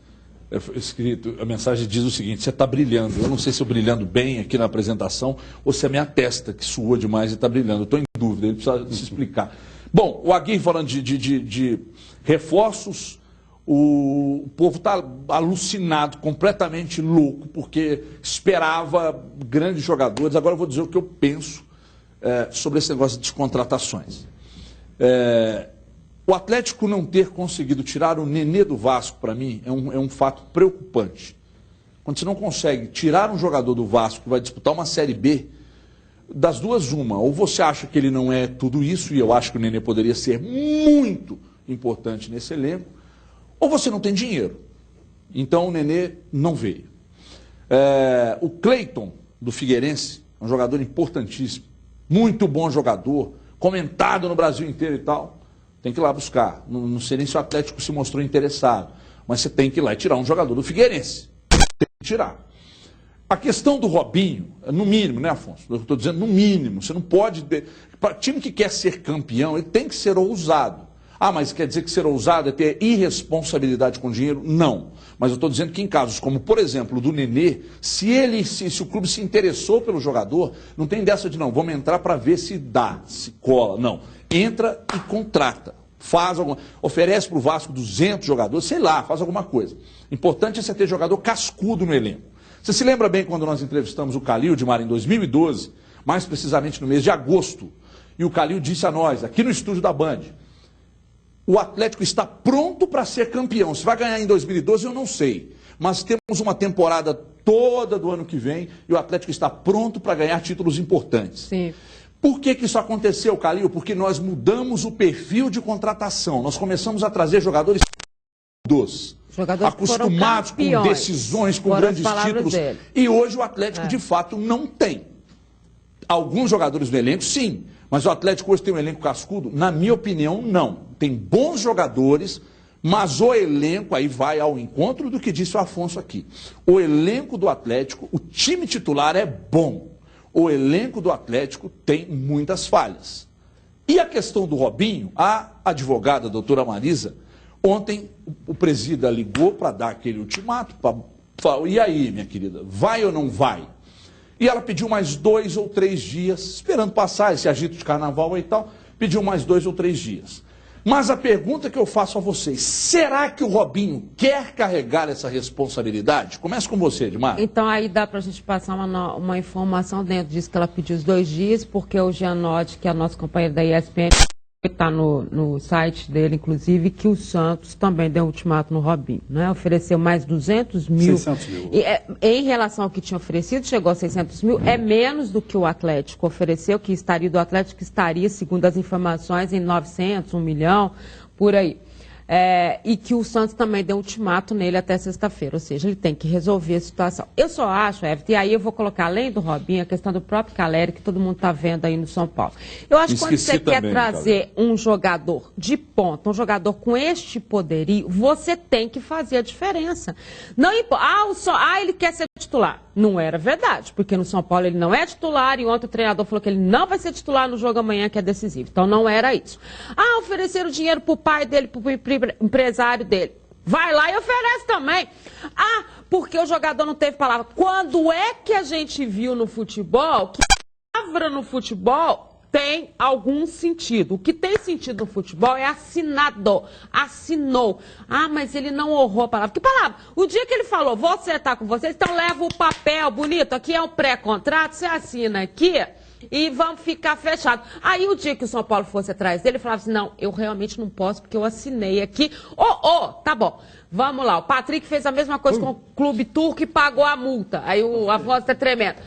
escrito, a mensagem diz o seguinte: você está brilhando. Eu não sei se eu brilhando bem aqui na apresentação ou se é a minha testa que suou demais e está brilhando. Eu estou em dúvida, ele precisa se explicar. Bom, o Aguirre falando de reforços, o povo está alucinado, completamente louco, porque esperava grandes jogadores. Agora eu vou dizer o que eu penso sobre esse negócio de contratações. O Atlético não ter conseguido tirar o Nenê do Vasco, para mim, é um fato preocupante. Quando você não consegue tirar um jogador do Vasco que vai disputar uma Série B, das duas uma, ou você acha que ele não é tudo isso, e eu acho que o Nenê poderia ser muito importante nesse elenco, ou você não tem dinheiro. Então o Nenê não veio. O Cleiton, do Figueirense, é um jogador importantíssimo, muito bom jogador, comentado no Brasil inteiro e tal. Tem que ir lá buscar. Não sei nem se o Atlético se mostrou interessado, mas você tem que ir lá e tirar um jogador do Figueirense. Tem que tirar. A questão do Robinho, no mínimo, né, Afonso? Eu estou dizendo no mínimo. Você não pode... Para time que quer ser campeão, ele tem que ser ousado. Ah, mas quer dizer que ser ousado é ter irresponsabilidade com dinheiro? Não. Mas eu estou dizendo que em casos como, por exemplo, o do Nenê, se o clube se interessou pelo jogador, não tem dessa de não, vamos entrar para ver se dá, se cola. Não. Entra e contrata. Oferece para o Vasco 200 jogadores, sei lá, faz alguma coisa. Importante é você ter jogador cascudo no elenco. Você se lembra bem quando nós entrevistamos o Calil de Mar em 2012, mais precisamente no mês de agosto, e o Calil disse a nós, aqui no estúdio da Band, o Atlético está pronto para ser campeão. Se vai ganhar em 2012, eu não sei. Mas temos uma temporada toda do ano que vem e o Atlético está pronto para ganhar títulos importantes. Sim. Por que isso aconteceu, Calil? Porque nós mudamos o perfil de contratação. Nós começamos a trazer jogadores acostumados com decisões, com grandes títulos. E hoje o Atlético, de fato, não tem. Alguns jogadores do elenco, sim. Mas o Atlético hoje tem um elenco cascudo? Na minha opinião, não. Tem bons jogadores, mas o elenco, aí vai ao encontro do que disse o Afonso aqui. O elenco do Atlético, o time titular é bom. O elenco do Atlético tem muitas falhas. E a questão do Robinho, a advogada, a doutora Marisa, ontem o presida ligou para dar aquele ultimato, falou, e aí, minha querida, vai ou não vai? E ela pediu mais 2 ou 3 dias, esperando passar esse agito de carnaval e tal, pediu mais 2 ou 3 dias. Mas a pergunta que eu faço a vocês, será que o Robinho quer carregar essa responsabilidade? Começa com você, Edmar. Então aí dá para a gente passar uma informação dentro disso, que ela pediu os 2 dias, porque o Gianotti, que é a nossa companheira da ESPN, está no site dele, inclusive, que o Santos também deu um ultimato no Robinho, né? Ofereceu mais 200 mil. 600 mil. E, em relação ao que tinha oferecido, chegou a 600 mil, é menos do que o Atlético ofereceu, que estaria do Atlético, estaria, segundo as informações, em 900, 1 milhão, por aí. E que o Santos também deu um ultimato nele até sexta-feira, ou seja, ele tem que resolver a situação. Eu só acho, Everton, e aí eu vou colocar, além do Robinho, a questão do próprio Caleri, que todo mundo está vendo aí no São Paulo. Eu acho que quando você quer trazer um jogador de ponta, um jogador com este poderio, você tem que fazer a diferença. Não importa, ele quer ser titular. Não era verdade, porque no São Paulo ele não é titular e ontem o treinador falou que ele não vai ser titular no jogo amanhã, que é decisivo. Então não era isso. Ofereceram dinheiro para o pai dele, para o empresário dele. Vai lá e oferece também. porque o jogador não teve palavra. Quando é que a gente viu no futebol que palavra no futebol tem algum sentido? O que tem sentido no futebol é assinado, assinou. Ah, mas ele não honrou a palavra. Que palavra? O dia que ele falou, vou acertar com vocês, então leva o papel bonito, aqui é um pré-contrato, você assina aqui e vamos ficar fechados. Aí o dia que o São Paulo fosse atrás dele, ele falava assim, não, eu realmente não posso porque eu assinei aqui. Tá bom, vamos lá. O Patrick fez a mesma coisa com o Clube Turco e pagou a multa. Aí a voz tá tremendo.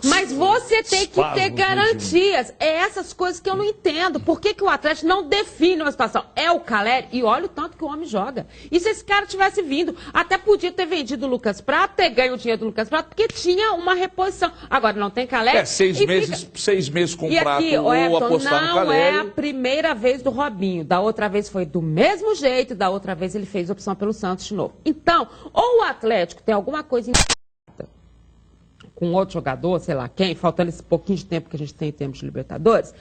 Mas você tem que ter garantias. É essas coisas que eu não entendo. Por que o Atlético não define uma situação? É o Caleri, e olha o tanto que o homem joga. E se esse cara tivesse vindo, até podia ter vendido o Lucas Prato, ter ganho o dinheiro do Lucas Prato, porque tinha uma reposição. Agora, não tem Caleri. 6 meses com o Prato ou Everton, apostar no Caleri. Não é a primeira vez do Robinho. Da outra vez foi do mesmo jeito, da outra vez ele fez opção pelo Santos de novo. Então, ou o Atlético tem alguma coisa com outro jogador, sei lá quem, faltando esse pouquinho de tempo que a gente tem em termos de Libertadores,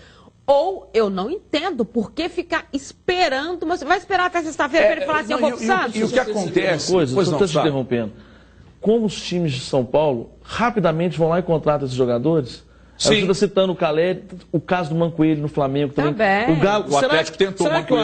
ou eu não entendo por que ficar esperando, mas vai esperar até sexta-feira para ele falar assim, eu vou pro Santos? E o que acontece? Estou te interrompendo. Como os times de São Paulo rapidamente vão lá e contratam esses jogadores? Você está citando o Caleri, o caso do Mancoelho no Flamengo também. Também. O Galo, o Atlético tentou será que o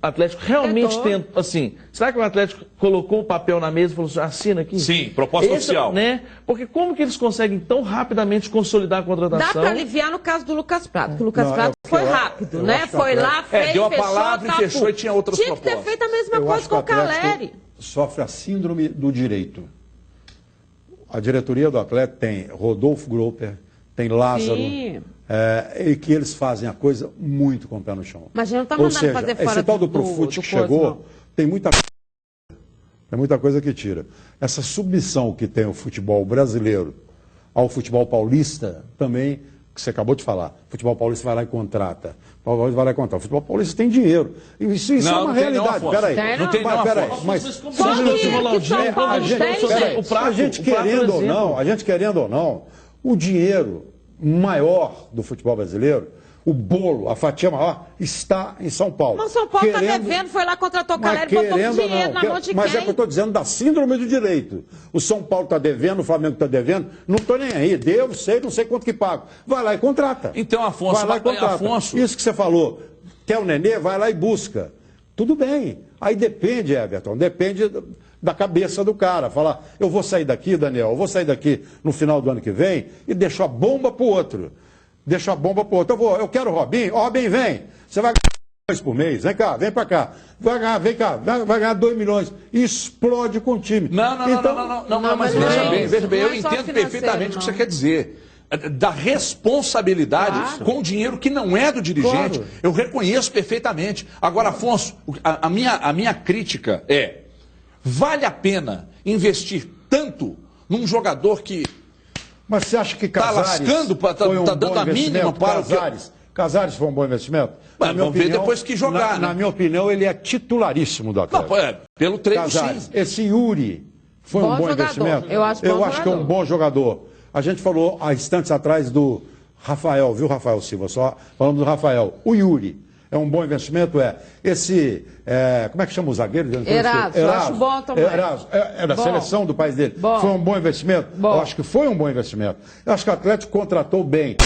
Atlético realmente tentou, assim, será que o Atlético colocou o papel na mesa e falou assim, assina aqui? Sim, proposta oficial. Né? Porque como que eles conseguem tão rapidamente consolidar a contratação? Dá para aliviar no caso do Lucas Prato, porque o Lucas Prato foi rápido, né? Foi lá, fez, deu a fechou, palavra e fechou e tinha outras propostas. Tinha que ter feito a mesma coisa com o Caleri. Sofre a síndrome do direito. A diretoria do Atlético tem Rodolfo Groper, tem Lázaro, e que eles fazem a coisa muito com o pé no chão. Mas a gente não está mandando fazer fora esse tal do Profute que chegou, tem muita coisa que tira. Essa submissão que tem o futebol brasileiro ao futebol paulista, também, que você acabou de falar, o futebol paulista vai lá e contrata. O futebol paulista tem dinheiro. Isso é uma realidade. Peraí. Não tem não, peraí. Mas a gente querendo ou não, o dinheiro maior do futebol brasileiro, o bolo, a fatia maior, está em São Paulo. Mas São Paulo está devendo, foi lá, contratou o Caleri, botou dinheiro na mão de quem? Mas é o que eu estou dizendo da síndrome do direito. O São Paulo está devendo, o Flamengo está devendo, não estou nem aí, devo, não sei quanto que pago. Vai lá e contrata. Então, Afonso, vai lá e contrata. Isso que você falou, quer o Nenê, vai lá e busca. Tudo bem. Aí depende, Everton, depende da cabeça do cara. Falar, eu vou sair daqui, Daniel, eu vou sair daqui no final do ano que vem e deixo a bomba para o outro. Deixa a bomba pro outro. Eu quero o Robinho. Robinho, vem. Você vai ganhar 2 por mês. Vem cá, vem pra cá. Vem cá, vai ganhar 2 milhões. Explode com o time. Não, mas veja bem, eu entendo perfeitamente o que você quer dizer. Da responsabilidade com o dinheiro que não é do dirigente. Eu reconheço perfeitamente. Agora, Afonso, a minha crítica é, vale a pena investir tanto num jogador que mas você acha que Casares está dando a mínima para Casares foi um bom investimento? Vamos ver depois que jogar. Na minha opinião, ele é titularíssimo do Atlético. Não, pelo treino, Casares. sim. Esse Yuri foi um bom investimento? Eu acho que é um bom jogador. A gente falou há instantes atrás do Rafael, viu, Rafael Silva? Só falamos do Rafael. O Yuri. É um bom investimento? Como é que chama o zagueiro? Eraso. Eu acho bom também. É da seleção do país dele. Foi um bom investimento? Eu acho que foi um bom investimento. Eu acho que o Atlético contratou bem.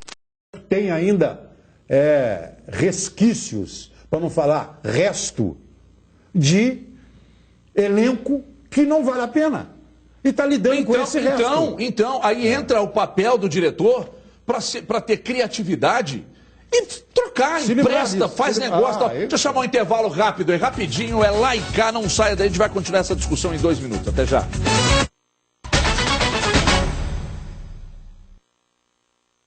Tem ainda resquícios, para não falar resto, de elenco que não vale a pena. E está lidando com esse resto. Então, aí entra o papel do diretor para ter criatividade e trocar, empresta, faz negócio. Deixa eu chamar um intervalo rápido aí, rapidinho, é lá e cá, não saia daí, a gente vai continuar essa discussão em 2 minutos. Até já.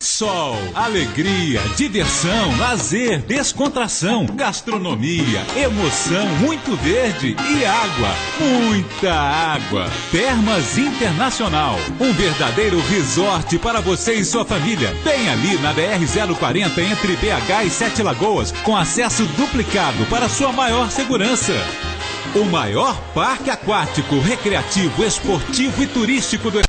Sol, alegria, diversão, lazer, descontração, gastronomia, emoção, muito verde e água, muita água. Termas Internacional, um verdadeiro resort para você e sua família. Bem ali na BR-040 entre BH e 7 Lagoas, com acesso duplicado para sua maior segurança. O maior parque aquático, recreativo, esportivo e turístico do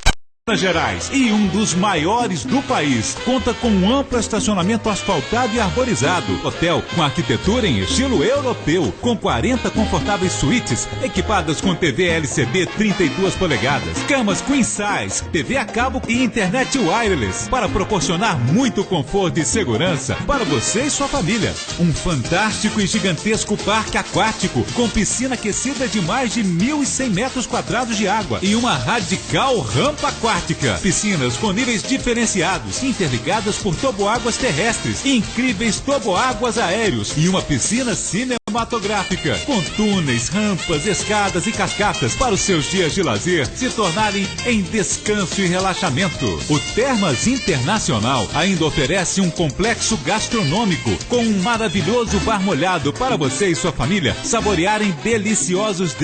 Minas Gerais e um dos maiores do país. Conta com um amplo estacionamento asfaltado e arborizado. Hotel com arquitetura em estilo europeu, com 40 confortáveis suítes equipadas com TV LCD 32 polegadas, camas queen size, TV a cabo e internet wireless para proporcionar muito conforto e segurança para você e sua família. Um fantástico e gigantesco parque aquático com piscina aquecida de mais de 1.100 metros quadrados de água e uma radical rampa aquática. Piscinas com níveis diferenciados, interligadas por toboáguas terrestres, incríveis toboáguas aéreos e uma piscina cinematográfica com túneis, rampas, escadas e cascatas para os seus dias de lazer se tornarem em descanso e relaxamento. O Termas Internacional ainda oferece um complexo gastronômico com um maravilhoso bar molhado para você e sua família saborearem deliciosos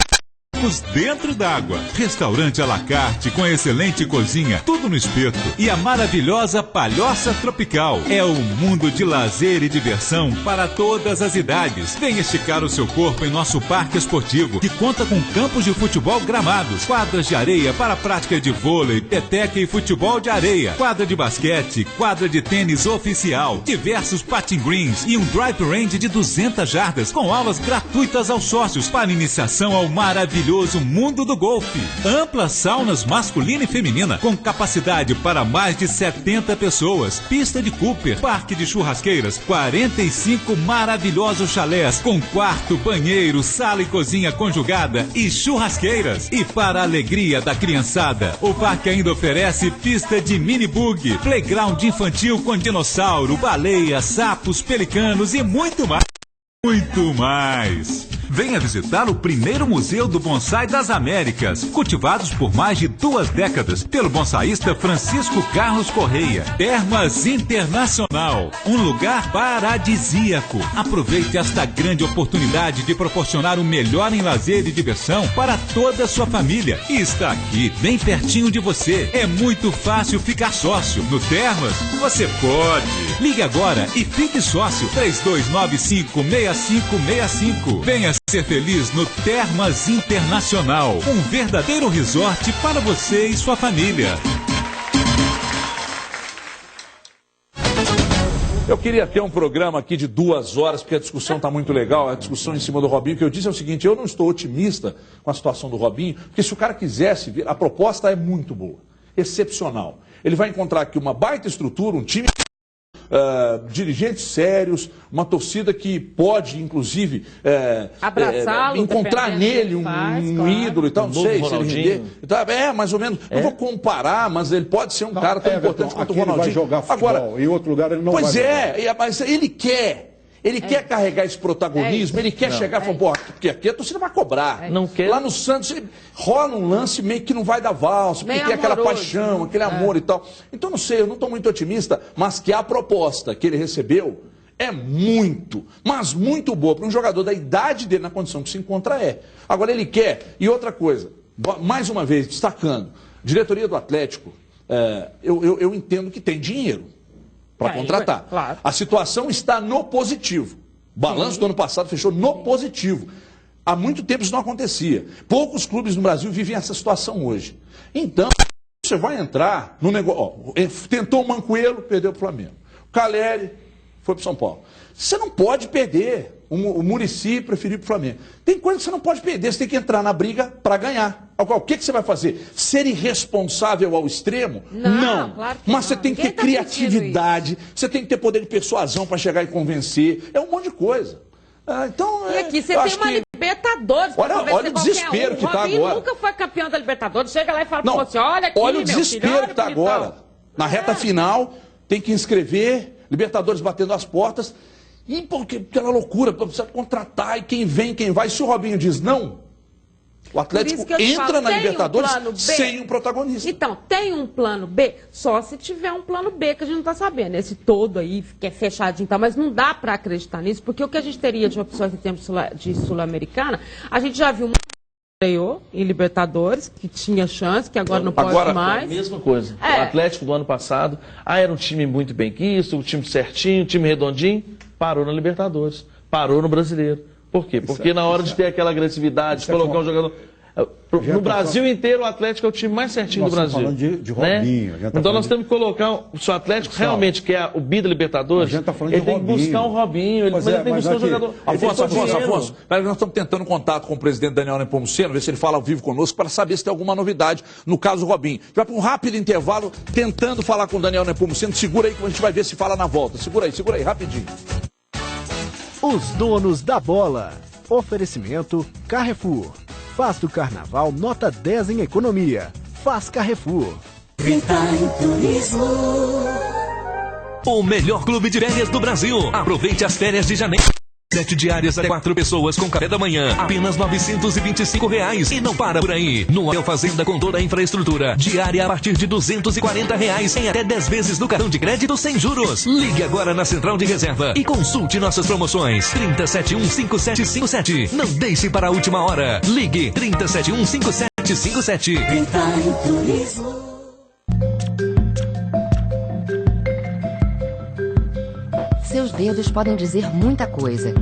dentro d'água. Restaurante à la carte com excelente cozinha, tudo no espeto. E a maravilhosa Palhoça Tropical. É um mundo de lazer e diversão para todas as idades. Venha esticar o seu corpo em nosso parque esportivo, que conta com campos de futebol gramados, quadras de areia para a prática de vôlei, peteca e futebol de areia, quadra de basquete, quadra de tênis oficial, diversos patting greens e um drive range de 200 jardas com aulas gratuitas aos sócios para iniciação ao maravilhoso mundo do golfe. Amplas saunas masculina e feminina com capacidade para mais de 70 pessoas. Pista de Cooper, parque de churrasqueiras, 45 maravilhosos chalés com quarto, banheiro, sala e cozinha conjugada e churrasqueiras. E para a alegria da criançada, o parque ainda oferece pista de mini bug, playground infantil com dinossauro, baleia, sapos, pelicanos e muito mais. Muito mais! Venha visitar o primeiro Museu do Bonsai das Américas, cultivados por mais de 2 décadas pelo bonsaísta Francisco Carlos Correia. Termas Internacional, um lugar paradisíaco. Aproveite esta grande oportunidade de proporcionar o melhor em lazer e diversão para toda a sua família. E está aqui, bem pertinho de você. É muito fácil ficar sócio. No Termas, você pode. Ligue agora e fique sócio. 3295-6565. Venha ser feliz no Termas Internacional, um verdadeiro resort para você e sua família. Eu queria ter um programa aqui de 2 horas, porque a discussão está muito legal, a discussão em cima do Robinho. O que eu disse é o seguinte, eu não estou otimista com a situação do Robinho, porque se o cara quisesse vir, a proposta é muito boa, excepcional. Ele vai encontrar aqui uma baita estrutura, um time... dirigentes sérios, uma torcida que pode, inclusive, encontrar nele um ídolo e tal, não sei se ele render. Mais ou menos. Não vou comparar, mas ele pode ser um cara tão importante quanto o Ronaldinho. Ele vai jogar futebol, agora, em outro lugar ele não vai jogar. Mas ele quer. Ele quer carregar esse protagonismo, ele quer chegar e falar, pô, porque aqui a torcida vai cobrar. Não quer. Lá no Santos rola um lance meio que não vai dar valsa, porque tem aquela paixão, aquele amor e tal. Então não sei, eu não estou muito otimista, mas que a proposta que ele recebeu é muito, mas muito boa para um jogador da idade dele, na condição que se encontra Agora ele quer, e outra coisa, mais uma vez, destacando, diretoria do Atlético, eu entendo que tem dinheiro para contratar. Claro. A situação está no positivo. O balanço do ano passado fechou no positivo. Há muito tempo isso não acontecia. Poucos clubes no Brasil vivem essa situação hoje. Então, você vai entrar no negócio... tentou o Mancoelho, perdeu para o Flamengo. O Caleri foi para o São Paulo. Você não pode perder. O Muricy preferiu para o Flamengo. Tem coisa que você não pode perder, você tem que entrar na briga para ganhar. O que você vai fazer? Ser irresponsável ao extremo? Não. Claro que mas você tem que ter criatividade, você tem que ter poder de persuasão para chegar e convencer. É um monte de coisa. Então, e aqui você tem uma Libertadores. Olha o desespero que está agora. Nunca foi campeão da Libertadores. Chega lá e fala para você, olha aqui, olha o desespero que está agora. Na reta final, tem que inscrever, Libertadores batendo as portas. E porque aquela loucura, precisa contratar, e quem vem, quem vai. Se o Robinho diz não, o Atlético entra na Libertadores sem um protagonista. Então, tem um plano B? Só se tiver um plano B, que a gente não está sabendo. Esse todo aí, que é fechadinho e tal, mas não dá para acreditar nisso, porque o que a gente teria de opções em termos de Sul-Americana, a gente já viu muito em Libertadores, que tinha chance, que agora não pode mais. É a mesma coisa. O Atlético do ano passado, era um time muito bem quisto, um time certinho, um time redondinho, parou na Libertadores, parou no Brasileiro. Por quê? Porque na hora de ter aquela agressividade, colocar um jogador... No Brasil inteiro, o Atlético é o time mais certinho do Brasil. Nós estamos falando de Robinho. Né? Então nós temos que colocar, se o Atlético realmente quer o bi da Libertadores, ele tem que buscar um Robinho, ele tem que buscar um jogador. Afonso, nós estamos tentando contato com o presidente Daniel Nepomuceno, ver se ele fala ao vivo conosco, para saber se tem alguma novidade no caso Robinho. Vai para um rápido intervalo, tentando falar com o Daniel Nepomuceno. Segura aí que a gente vai ver se fala na volta. Segura aí, rapidinho. Os donos da bola. Oferecimento Carrefour. Faz do carnaval nota 10 em economia. Faz Carrefour. O melhor clube de férias do Brasil. Aproveite as férias de janeiro. 7 diárias até 4 pessoas com café da manhã. Apenas R$ 925. E não para por aí. No Hotel Fazenda com toda a infraestrutura. Diária a partir de R$ 240 em até 10 vezes no cartão de crédito sem juros. Ligue agora na Central de Reserva e consulte nossas promoções. 30715757. Não deixe para a última hora. Ligue 30715757. Seus dedos podem dizer muita coisa,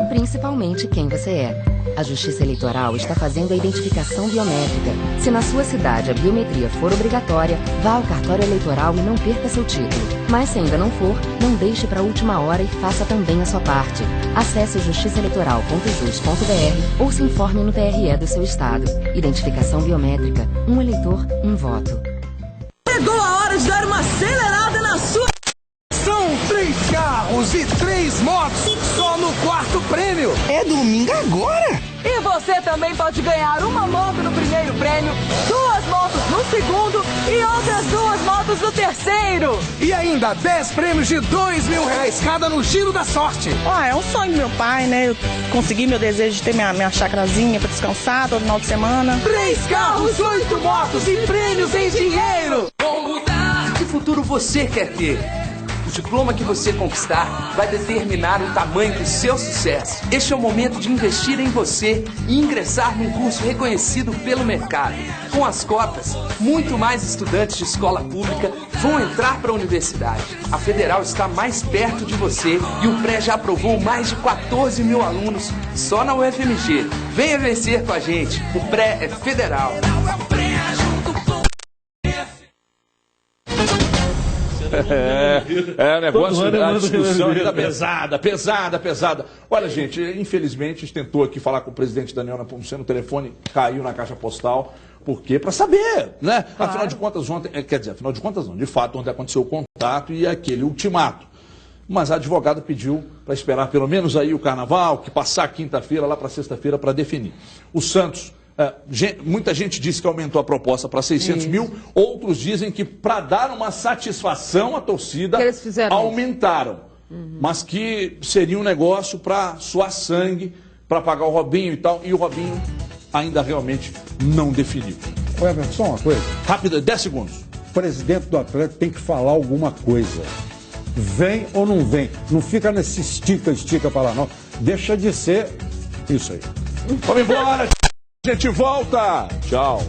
principalmente quem você é. A Justiça Eleitoral está fazendo a identificação biométrica. Se na sua cidade a biometria for obrigatória, vá ao cartório eleitoral e não perca seu título. Mas se ainda não for, não deixe para a última hora e faça também a sua parte. Acesse justiçaeleitoral.jus.br ou se informe no TRE do seu estado. Identificação biométrica. Um eleitor, um voto. Chegou a hora de dar uma acelerada na sua... São 3 carros e 3 motos só no 4º prêmio. É domingo agora. E você também pode ganhar uma moto no primeiro prêmio, 2 motos no segundo e outras 2 motos no terceiro. E ainda 10 prêmios de R$2.000 cada no Giro da Sorte. É um sonho do meu pai, né? Eu consegui meu desejo de ter minha chacrazinha para descansar todo final de semana. 3 carros, 8 motos e prêmios em dinheiro. Vamos mudar. Que futuro você quer ter? O diploma que você conquistar vai determinar o tamanho do seu sucesso. Este é o momento de investir em você e ingressar num curso reconhecido pelo mercado. Com as cotas, muito mais estudantes de escola pública vão entrar para a universidade. A Federal está mais perto de você e o Pré já aprovou mais de 14 mil alunos só na UFMG. Venha vencer com a gente. O Pré é federal. Negócio da discussão ainda pesada. Olha, gente, infelizmente a gente tentou aqui falar com o presidente Daniel Nepomuceno, o telefone caiu na caixa postal, porque para saber, né? Claro. Afinal de contas, ontem, afinal de contas não, de fato, ontem aconteceu o contato e aquele ultimato. Mas a advogada pediu para esperar pelo menos aí o carnaval, que passar quinta-feira lá para sexta-feira para definir. O Santos... muita gente disse que aumentou a proposta para 600 mil, outros dizem que para dar uma satisfação à torcida aumentaram, mas que seria um negócio para suar sangue, para pagar o Robinho e tal, e o Robinho ainda realmente não definiu. Everton, só uma coisa. Rápida, 10 segundos. O presidente do Atlético tem que falar alguma coisa. Vem ou não vem? Não fica nesse estica para lá não. Deixa de ser isso aí. Vamos embora. A gente volta. Tchau.